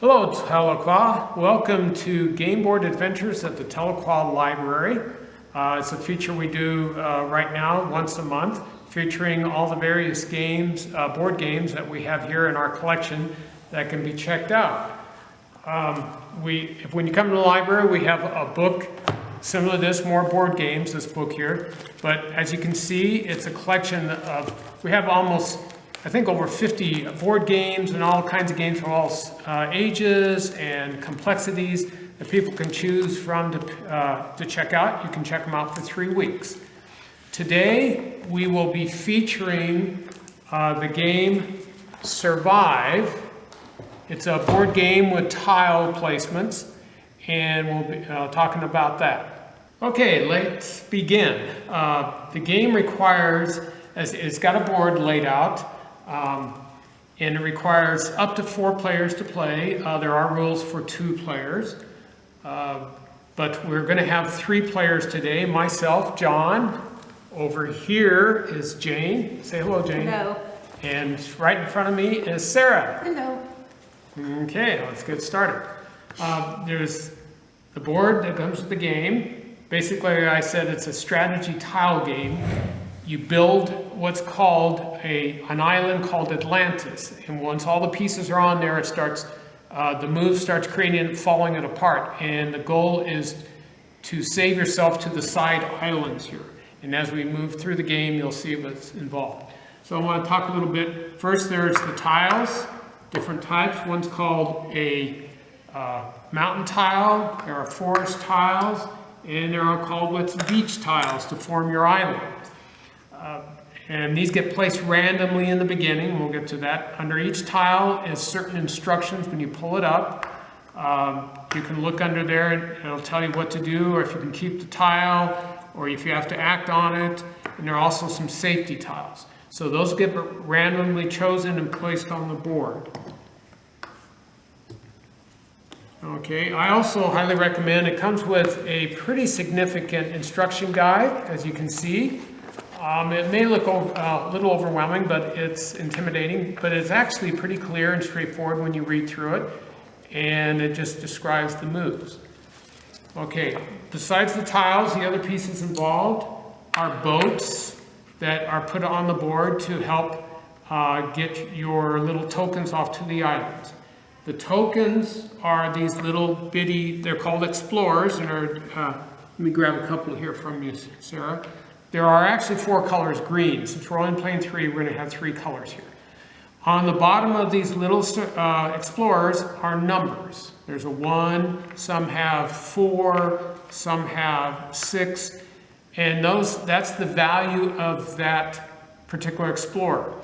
Hello, Tahlequah. Welcome to Game Board Adventures at the Tahlequah Library. It's a feature we do right now, once a month, featuring all the various games, board games that we have here in our collection that can be checked out. When you come to the library, we have a book similar to this, more board games, this book here. But as you can see, it's a collection of, we have almost, I think, over 50 board games and all kinds of games from all ages and complexities that people can choose from to check out. You can check them out for 3 weeks. Today, we will be featuring the game Survive. It's a board game with tile placements, and we'll be talking about that. Okay, let's begin. The game requires, it's got a board laid out, and it requires up to 4 players to play. There are rules for 2 players, but we're going to have 3 players today. Myself, John. Over here is Jane. Say hello, Jane. Hello. And right in front of me is Sarah. Hello. Okay, let's get started. There's the board that comes with the game. Basically, like I said, it's a strategy tile game. You build what's called an island called Atlantis, and once all the pieces are on there, it starts, the move starts creating it, falling it apart, and the goal is to save yourself to the side islands here. And as we move through the game, you'll see what's involved. So I want to talk a little bit. First, there's the tiles, different types. One's called a mountain tile, there are forest tiles, and there are called what's beach tiles to form your island. And these get placed randomly in the beginning. We'll get to that. Under each tile is certain instructions when you pull it up. You can look under there and it'll tell you what to do, or if you can keep the tile, or if you have to act on it. And there are also some safety tiles. So those get randomly chosen and placed on the board. Okay, I also highly recommend, it comes with a pretty significant instruction guide, as you can see. It may look a little overwhelming, but it's intimidating, but it's actually pretty clear and straightforward when you read through it, and it just describes the moves. Okay, besides the tiles, the other pieces involved are boats that are put on the board to help get your little tokens off to the islands. The tokens are these little bitty, they're called explorers, and let me grab a couple here from you, Sarah. There are actually 4 colors green. Since we're only playing 3, we're going to have 3 colors here. On the bottom of these little explorers are numbers. There's a 1, some have 4, some have 6, and that's the value of that particular explorer.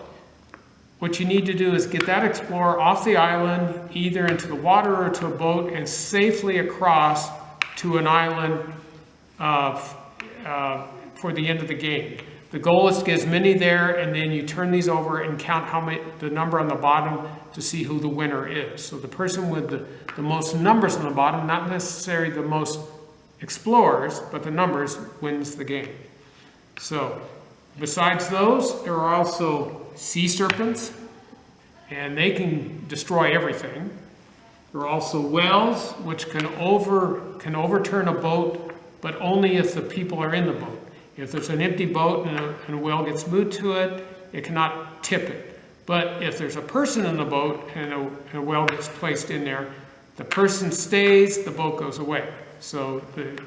What you need to do is get that explorer off the island, either into the water or to a boat, and safely across to an island for the end of the game. The goal is to get as many there, and then you turn these over and count the number on the bottom to see who the winner is. So the person with the most numbers on the bottom, not necessarily the most explorers, but the numbers, wins the game. So besides those, there are also sea serpents, and they can destroy everything. There are also whales, which can overturn a boat, but only if the people are in the boat. If there's an empty boat and a whale gets moved to it, it cannot tip it. But if there's a person in the boat and a whale gets placed in there, the person stays, the boat goes away. So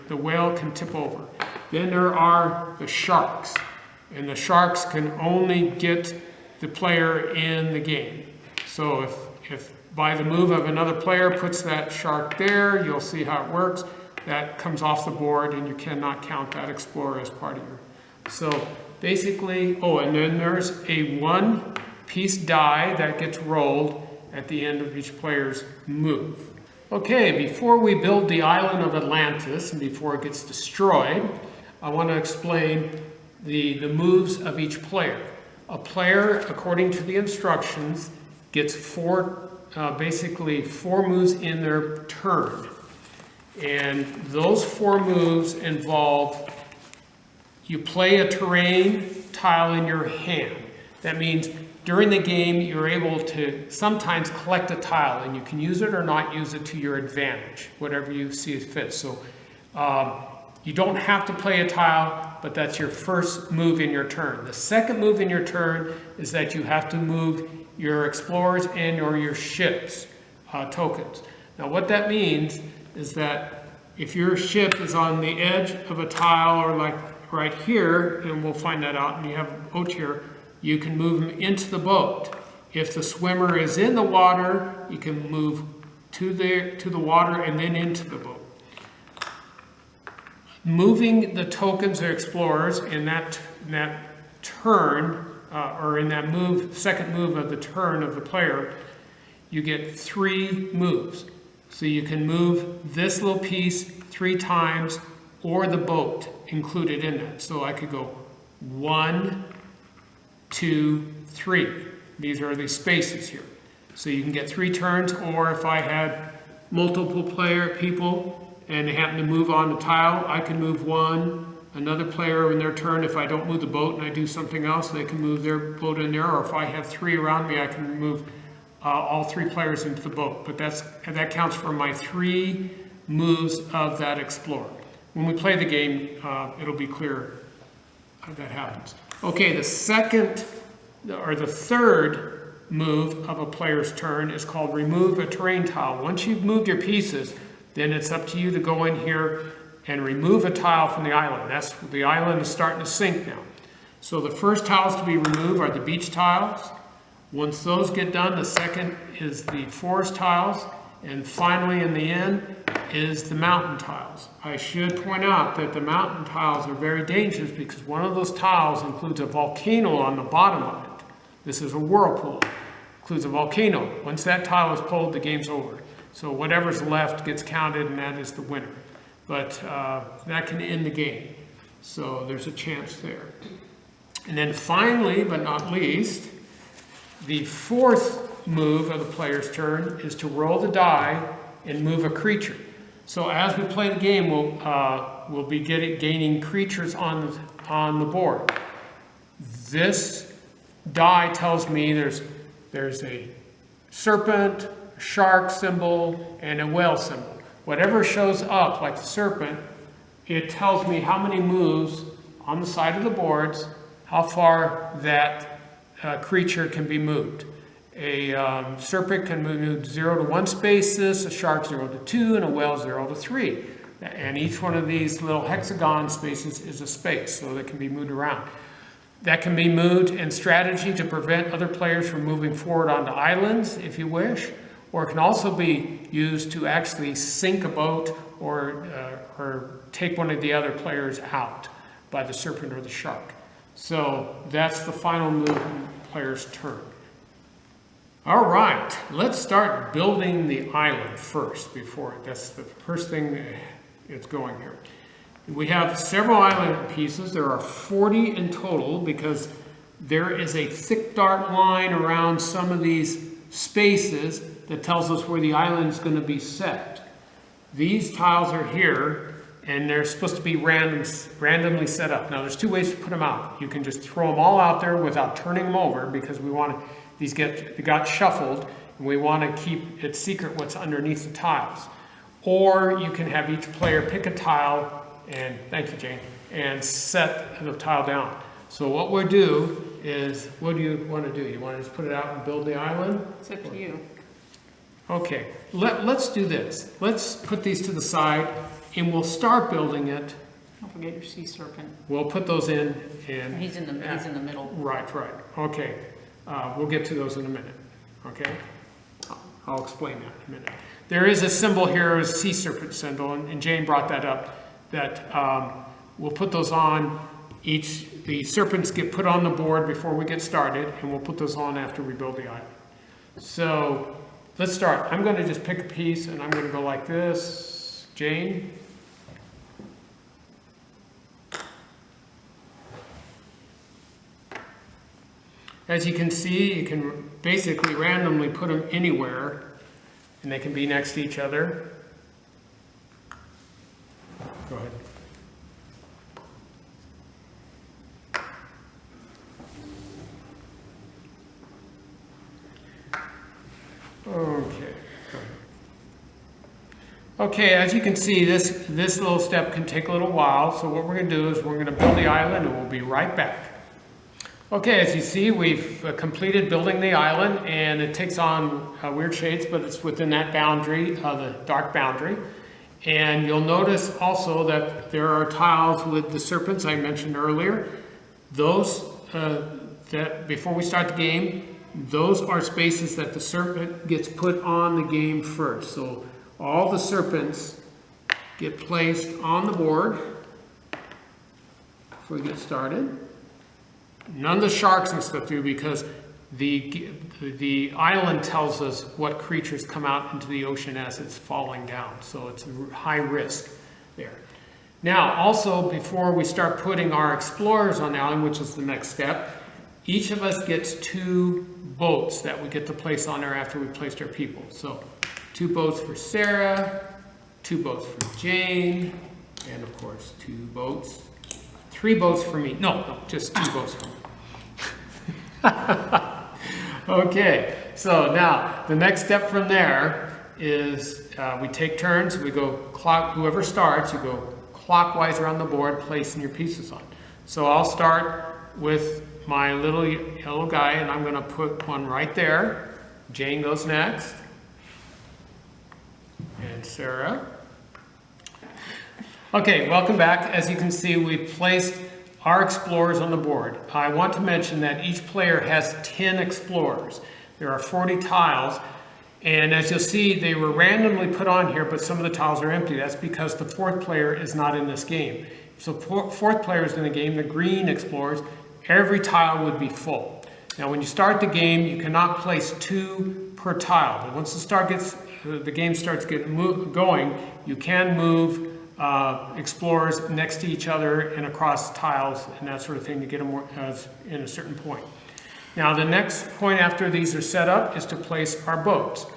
the whale can tip over. Then there are the sharks. And the sharks can only get the player in the game. So if by the move of another player puts that shark there, you'll see how it works. That comes off the board, and you cannot count that explorer as part of your. So basically, and then there's a 1-piece die that gets rolled at the end of each player's move. Okay, before we build the island of Atlantis and before it gets destroyed, I want to explain the moves of each player. A player, according to the instructions, gets basically 4 moves in their turn. And those 4 moves involve, you play a terrain tile in your hand. That means during the game, you're able to sometimes collect a tile, and you can use it or not use it to your advantage, whatever you see as fit. So you don't have to play a tile, but that's your first move in your turn. The second move in your turn is that you have to move your explorers and or your ships tokens. Now what that means is that if your ship is on the edge of a tile, or like right here, and we'll find that out, and you have a boat here, you can move them into the boat. If the swimmer is in the water, you can move to the water and then into the boat. Moving the tokens or explorers in that turn, or in that second move of the turn of the player, you get 3 moves. So you can move this little piece 3 times, or the boat included in that. So I could go 1, 2, 3. These are the spaces here. So you can get 3 turns, or if I had multiple people and they happen to move on the tile, I can move 1, another player in their turn. If I don't move the boat and I do something else, they can move their boat in there, or if I have 3 around me, I can move all 3 players into the boat. But that counts for my 3 moves of that explorer. When we play the game, it'll be clear how that happens. Okay, the third move of a player's turn is called remove a terrain tile. Once you've moved your pieces, then it's up to you to go in here and remove a tile from the island. The island is starting to sink now. So the first tiles to be removed are the beach tiles. Once those get done, the second is the forest tiles, and finally in the end is the mountain tiles. I should point out that the mountain tiles are very dangerous because one of those tiles includes a volcano on the bottom of it. This is a whirlpool. Includes a volcano. Once that tile is pulled, the game's over. So whatever's left gets counted, and that is the winner. But that can end the game. So there's a chance there. And then finally, but not least, the fourth move of the player's turn is to roll the die and move a creature. So as we play the game, we'll be gaining creatures on the board. This die tells me there's a serpent, a shark symbol, and a whale symbol. Whatever shows up, like the serpent, it tells me how many moves on the side of the boards, how far that creature can be moved. A serpent can move 0 to 1 spaces, a shark 0 to 2, and a whale 0 to 3. And each one of these little hexagon spaces is a space, so they can be moved around. That can be moved in strategy to prevent other players from moving forward onto islands, if you wish, or it can also be used to actually sink a boat or take one of the other players out by the serpent or the shark. So that's the final move in the player's turn. All right, let's start building the island first. That's the first thing that's going here. We have several island pieces. There are 40 in total because there is a thick dark line around some of these spaces that tells us where the island is going to be set. These tiles are here, and they're supposed to be randomly set up. Now, there's 2 ways to put them out. You can just throw them all out there without turning them over because we want to. These got shuffled, and we want to keep it secret what's underneath the tiles. Or you can have each player pick a tile, and thank you, Jane, and set the tile down. So what we'll do is, what do you want to do? You want to just put it out and build the island? It's up to you. Okay, let's do this. Let's put these to the side, and we'll start building it. Don't forget your sea serpent. We'll put those in. And he's in the middle. Right. Okay. We'll get to those in a minute, okay? I'll explain that in a minute. There is a symbol here, a sea serpent symbol, and Jane brought that up, that we'll put those on. The serpents get put on the board before we get started, and we'll put those on after we build the island. So let's start. I'm going to just pick a piece, and I'm going to go like this. Jane? As you can see, you can basically randomly put them anywhere, and they can be next to each other. Go ahead. Okay, as you can see, this little step can take a little while. So what we're going to do is we're going to build the island and we'll be right back. Okay, as you see, we've completed building the island, and it takes on weird shades, but it's within that boundary, the dark boundary. And you'll notice also that there are tiles with the serpents I mentioned earlier. Those, that before we start the game, those are spaces that the serpent gets put on the game first. So all the serpents get placed on the board before we get started. None of the sharks and stuff do, because the island tells us what creatures come out into the ocean as it's falling down. So it's a high risk there. Now, also, before we start putting our explorers on the island, which is the next step, each of us gets 2 boats that we get to place on there after we placed our people. So 2 boats for Sarah, 2 boats for Jane, and of course 3 boats for me. No, just 2 boats for me. Okay, so now the next step from there is we take turns. We go whoever starts, you go clockwise around the board, placing your pieces on. So I'll start with my little yellow guy, and I'm going to put one right there. Jane goes next, and Sarah. Okay, welcome back. As you can see, we've placed our explorers on the board. I want to mention that each player has 10 explorers. There are 40 tiles, and as you'll see, they were randomly put on here, but some of the tiles are empty. That's because the 4th player is not in this game. So 4th player is in the game, the green explorers, every tile would be full. Now when you start the game, you cannot place 2 per tile, but once the game starts going, you can move explorers next to each other and across tiles and that sort of thing to get them in a certain point. Now the next point after these are set up is to place our boats.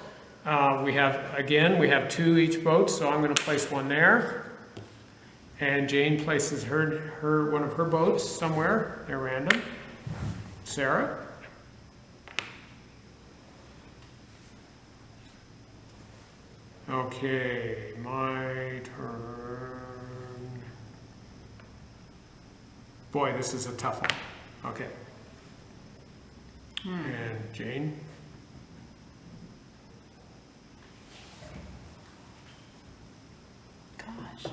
We have 2 each boat, so I'm going to place one there, and Jane places one of her boats somewhere. They're random. Sarah. Okay, my turn. Boy, this is a tough one. Okay. And Jane. Gosh.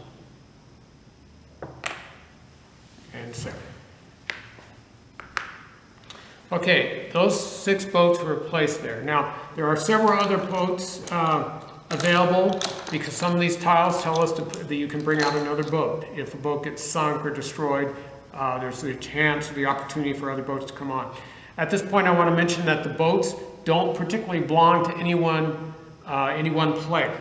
And Sarah. Okay, those 6 boats were placed there. Now, there are several other boats available, because some of these tiles tell us that you can bring out another boat. If a boat gets sunk or destroyed, there's the chance, the opportunity for other boats to come on. At this point, I want to mention that the boats don't particularly belong to any one player.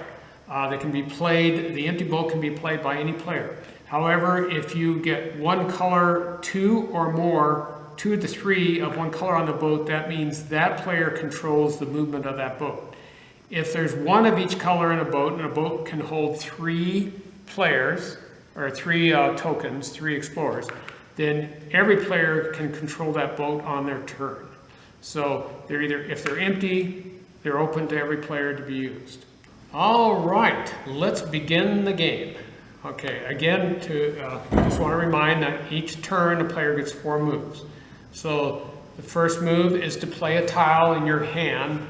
They can be played, the empty boat can be played by any player. However, if you get one color, 2 or more, 2 to 3 of one color on the boat, that means that player controls the movement of that boat. If there's 1 of each color in a boat, and a boat can hold 3 players, or 3 tokens, 3 explorers, then every player can control that boat on their turn. So if they're empty, they're open to every player to be used. All right, let's begin the game. Okay, again, I just want to remind that each turn a player gets 4 moves. So the first move is to play a tile in your hand,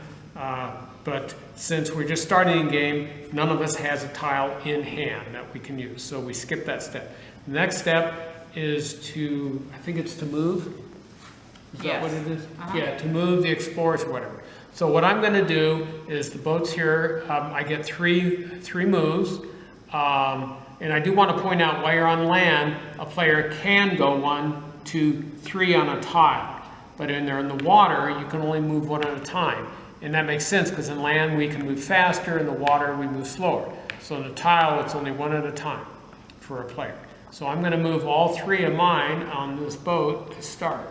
but since we're just starting the game, none of us has a tile in hand that we can use, so we skip that step. The next step is to, I think it's to move. Is that what it is? Yeah, to move the explorers or whatever. So what I'm going to do is the boats here, I get three moves, and I do want to point out while you're on land, a player can go 1, 2, 3 on a tile, but when they're in the water, you can only move 1 at a time. And that makes sense, because in land we can move faster, in the water we move slower. So in a tile, it's only 1 at a time for a player. So I'm going to move all 3 of mine on this boat to start.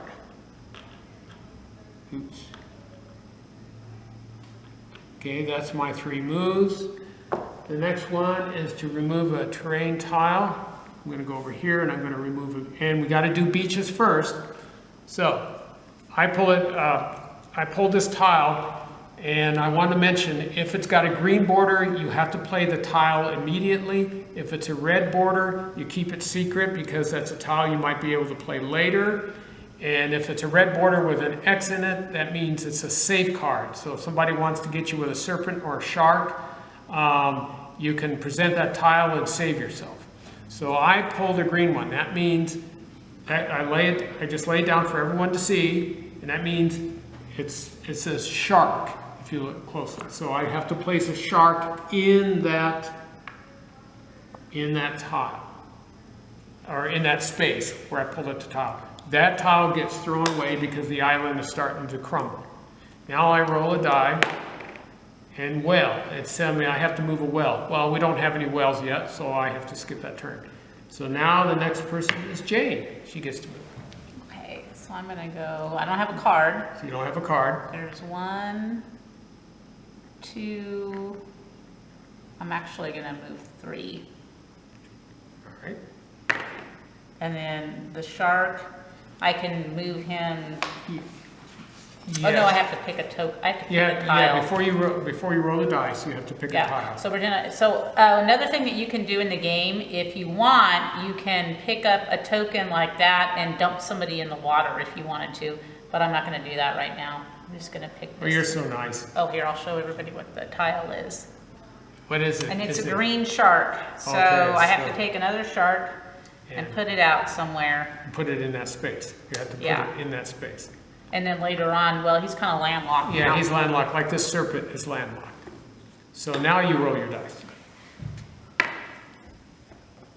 Oops. Okay, that's my 3 moves. The next one is to remove a terrain tile. I'm going to go over here and I'm going to remove it. And we got to do beaches first. So I pull this tile And I want to mention, if it's got a green border, you have to play the tile immediately. If it's a red border, you keep it secret because that's a tile you might be able to play later. And if it's a red border with an X in it, that means it's a safe card. So if somebody wants to get you with a serpent or a shark, you can present that tile and save yourself. So I pulled a green one. That means I just lay it down for everyone to see, and that means it says shark if you look closely. So I have to place a shark in that tile, or in that space where I pulled up the tile. That tile gets thrown away because the island is starting to crumble. Now I roll a die, and well, it's telling me I have to move a well. Well, we don't have any wells yet, so I have to skip that turn. So now the next person is Jane. She gets to move. Okay, so I'm gonna go, I don't have a card. So you don't have a card. There's 1, 2, I'm actually gonna move 3. All right. And then the shark, I can move him. Yes. Oh no, I have to pick a token. I have to pick a tile. Yeah. Before you roll the dice, you have to pick a tile. So we're gonna. So another thing that you can do in the game, if you want, you can pick up a token like that and dump somebody in the water if you wanted to. But I'm not going to do that right now. I'm just going to pick this. Oh, you're so nice. Oh, here, I'll show everybody what the tile is. What is it? And it's a green shark. So Okay, I have to take another shark and put it out somewhere. Put it in that space. You have to put it in that space. And then later on, well, he's kind of landlocked. Yeah, now. he's landlocked, like this serpent is landlocked. So now you roll your dice.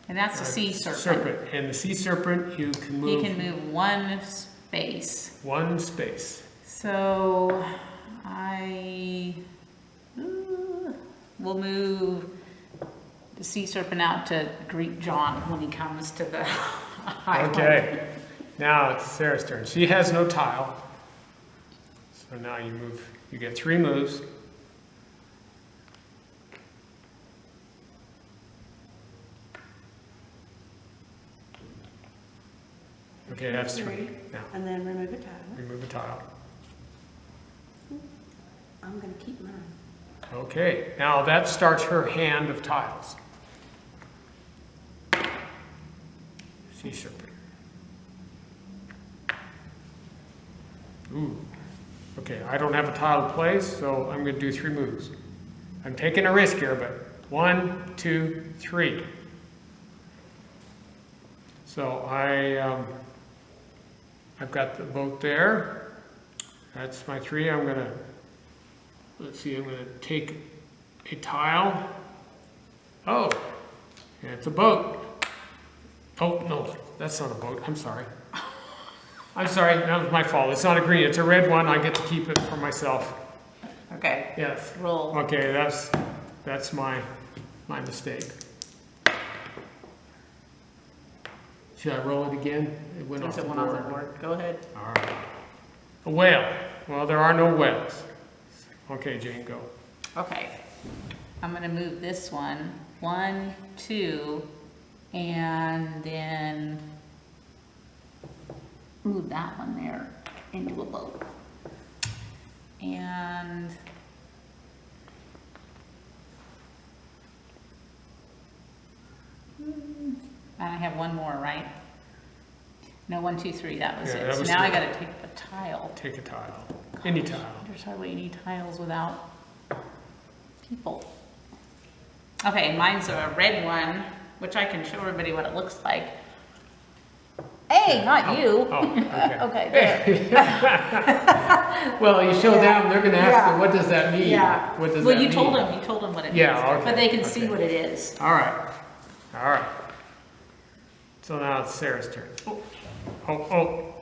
And that's a sea serpent. And the sea serpent, you can move. He can move one space. One space. So I will move the sea serpent out to greet John when he comes to the island. Okay. Now it's Sarah's turn. She has no tile. So now you move. You get 3 moves. Okay, that's 3. Now, And then remove a tile. remove a tile. I'm gonna keep mine. Okay, now that starts her hand of tiles. Sea serpent. Ooh. Okay, I don't have a tile to place, so I'm going to do 3 moves. I'm taking a risk here, but 1, 2, 3. So I've got the boat there. That's my 3. I'm going to, let's see, I'm going to take a tile. Oh, yeah, it's a boat. Oh, no, that's not a boat. I'm sorry. I'm sorry, that was my fault. It's not a green, it's a red one. I get to keep it for myself. Okay. Yes. Roll. Okay, that's my mistake. Should I roll it again? It went off There's the one off the board. board. Go ahead. All right. A whale. Well, there are no whales. Okay, Jane, go. Okay. I'm gonna move this one. 1, 2, and then move that one there into a boat. And I have one more, right? No, 1, 2, 3, that was Yeah, it. that So was now I 3. gotta take a tile. Take a tile. Any tile. There's hardly any tiles without people. Okay, mine's a red one, which I can show everybody what it looks like. Hey, not you. Oh, okay. Okay, there. Well, you show them, they're going to ask you, what does that mean? Yeah. What does Well, that you mean? told them what it Yeah, means. okay, But they can see okay. what it is. All right. All right. So now it's Sarah's turn. Oh.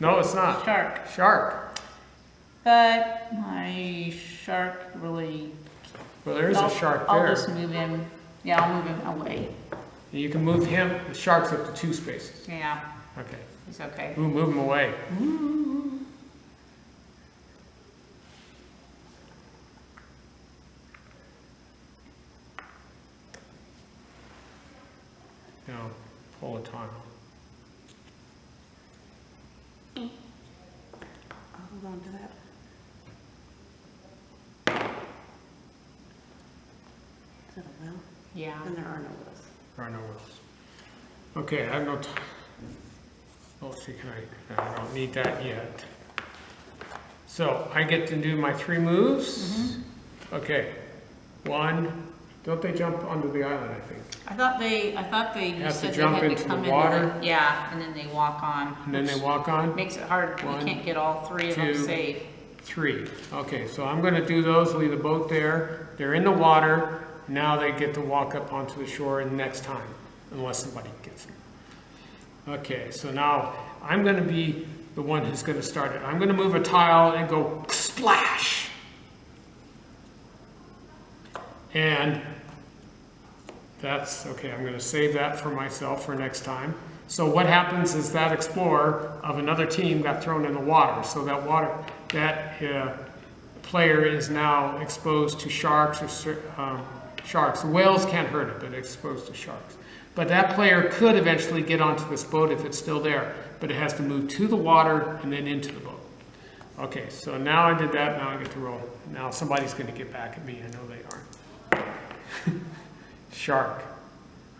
No, it's not. Shark. Shark. But my shark really. Well, there is a shark I'll there. just move him. Yeah, I'll move him away. You can move him, the shark's up to 2 spaces. Yeah, Okay. he's okay. Ooh, move him away. Now, pull a tile. I'll hold on to that. that a well? Yeah. Then there are no wells. There are no wells. Okay, I have no oh, see, I don't need that yet. So I get to do my 3 moves. Okay, 1, don't they jump onto the island, I think? I thought they, you Have to said they jump had to into the come in. water. Yeah, and then they walk on. And then they which walk on? Makes it hard, you 1, can't get all 3 of them 2, safe. 3. Okay, so I'm gonna do those, leave the boat there. They're in the water. Now they get to walk up onto the shore next time, unless somebody gets them. Okay, so now I'm gonna be the one who's gonna start it. I'm gonna move a tile and go splash. And that's, okay, I'm gonna save that for myself for next time. So what happens is that explorer of another team got thrown in the water. So that player is now exposed to sharks or sharks. The whales can't hurt it, but exposed to sharks. But that player could eventually get onto this boat if it's still there, but it has to move to the water and then into the boat. Okay, so now I did that, now I get to roll. Now somebody's gonna get back at me, I know they aren't. Shark,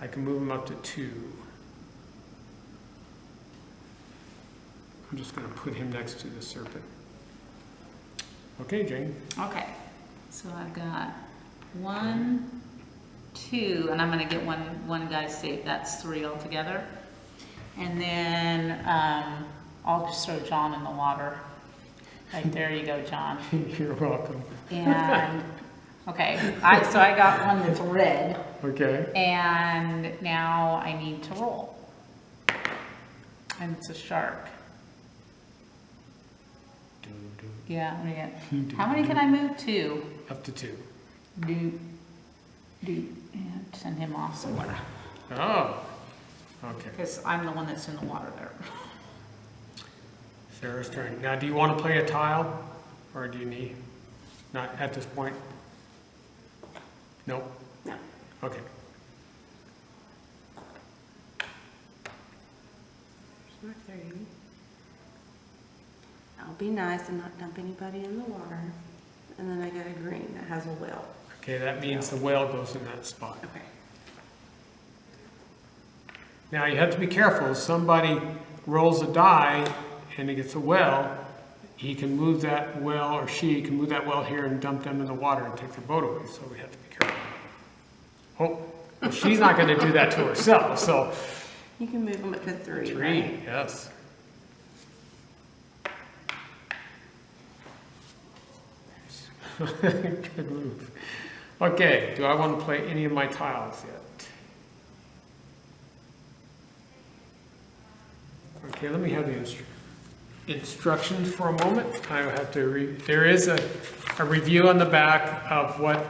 I can move him up to 2. I'm just gonna put him next to the serpent. Okay, Jane. Okay, so I've got 1, 2, and I'm gonna get one guy safe, that's 3 altogether. And then, I'll just throw John in the water. Right there you go, John. You're welcome. And, okay, so I got one that's red, Okay. and now I need to roll. And it's a shark. Yeah, let me get, how many can I move? 2. Up to 2. And send him off somewhere, Oh, okay. because I'm the one that's in the water there. Sarah's turn. Now, do you want to play a tile, or do you need? Not at this point? Nope. No. Okay. Mark 3. I'll be nice and not dump anybody in the water. And then I got a green that has a well. Okay, that means the whale goes in that spot. Okay. Now, you have to be careful. If somebody rolls a die and he gets a well, he can move that well, or she can move that well here and dump them in the water and take their boat away. So we have to be careful. Oh, well, she's not going to do that to herself. So You can move them up to 3. 3, right? yes. Good move. Okay, do I want to play any of my tiles yet? Okay, let me have the instructions for a moment. I have to there is a review on the back of what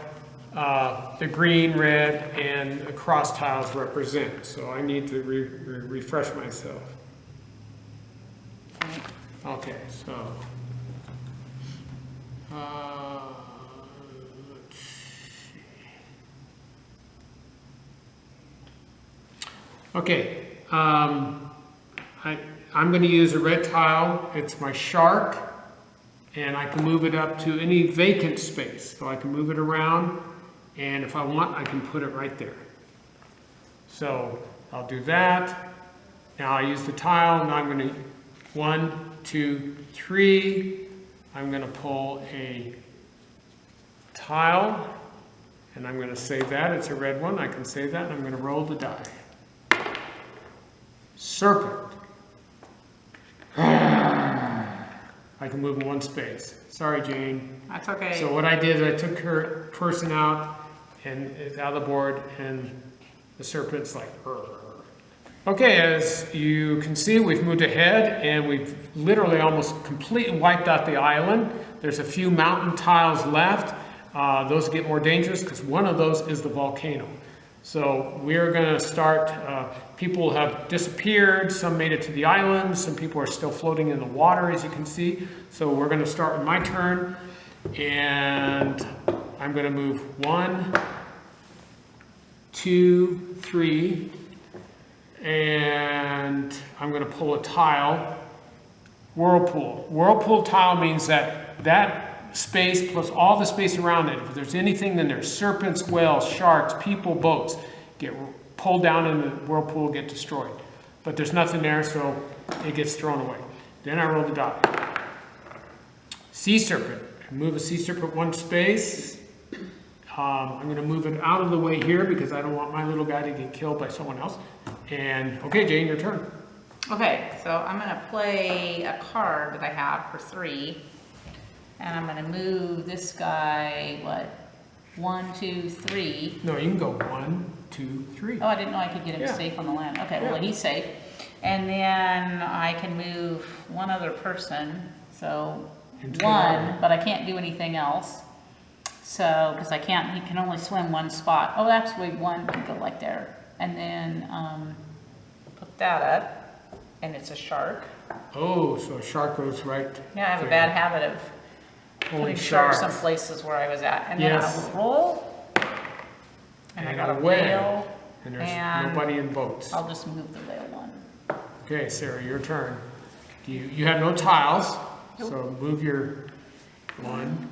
the green, red, and cross tiles represent. So I need to refresh myself. Okay, so let's see. Okay, I'm going to use a red tile. It's my shark, and I can move it up to any vacant space. So I can move it around, and if I want, I can put it right there. So I'll do that. Now I use the tile. Now I'm going to 1, 2, 3. I'm going to pull a tile, and I'm going to save that. It's a red one. I can save that, and I'm going to roll the die. Serpent. I can move in 1 space. Sorry, Jane. That's okay. So what I did is I took her person out, and it's out of the board, and the serpent's like, "Urgh." Okay, as you can see, we've moved ahead, and we've literally almost completely wiped out the island. There's a few mountain tiles left. Those get more dangerous because one of those is the volcano. So we're going to start, people have disappeared, some made it to the island, some people are still floating in the water, as you can see. So we're going to start with my turn, and I'm going to move 1, 2, 3, and I'm going to pull a tile. Whirlpool. Whirlpool tile means that space plus all the space around it, if there's anything in there, serpents, whales, sharks, people, boats, get pulled down in the whirlpool, get destroyed. But there's nothing there, so it gets thrown away. Then I roll the die. Sea serpent. Move a sea serpent one space. I'm going to move it out of the way here because I don't want my little guy to get killed by someone else. And, okay, Jane, your turn. Okay, so I'm gonna play a card that I have for 3. And I'm gonna move this guy, what, 1, 2, 3. No, you can go 1, 2, 3. Oh, I didn't know I could get him Yeah. safe on the land. Okay, well, Yeah. he's safe. And then I can move one other person, so Into 1, the but I can't do anything else. So, because he can only swim one spot. Oh, actually, 1 can go like there. And then, put that up, and it's a shark. Oh, so a shark goes right. Yeah, I have a there. bad habit of Holy putting sharks shark. some places where I was at. And then Yes. I roll, and I got a whale. whale. And there's and nobody in boats. I'll just move the whale one. Okay, Sarah, your turn. You have no tiles, so move your 1.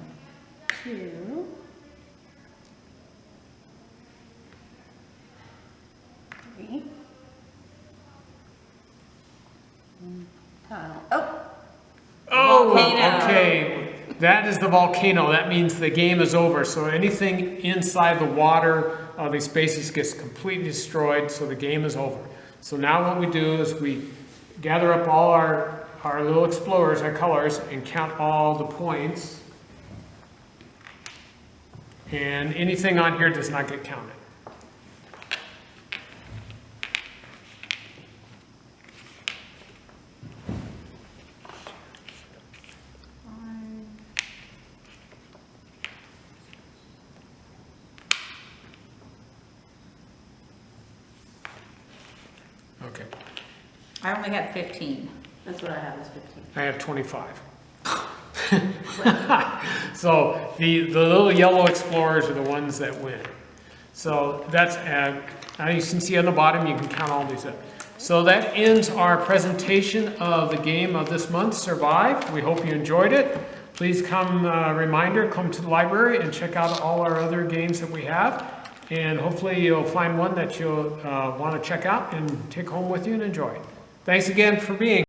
2. 3. Tile. Oh, Oh, Volcano. okay. That is the volcano. That means the game is over. So anything inside the water, these spaces gets completely destroyed, so the game is over. So now what we do is we gather up all our little explorers, our colors, and count all the points. And anything on here does not get counted. Okay. I only had 15. that's what I have is 15. I have 25. So the little yellow explorers are the ones that win. So that's, now you can see on the bottom, you can count all these up. So that ends our presentation of the game of this month, Survive. We hope you enjoyed it. Please come to the library and check out all our other games that we have. And hopefully you'll find one that you'll want to check out and take home with you and enjoy. Thanks again for being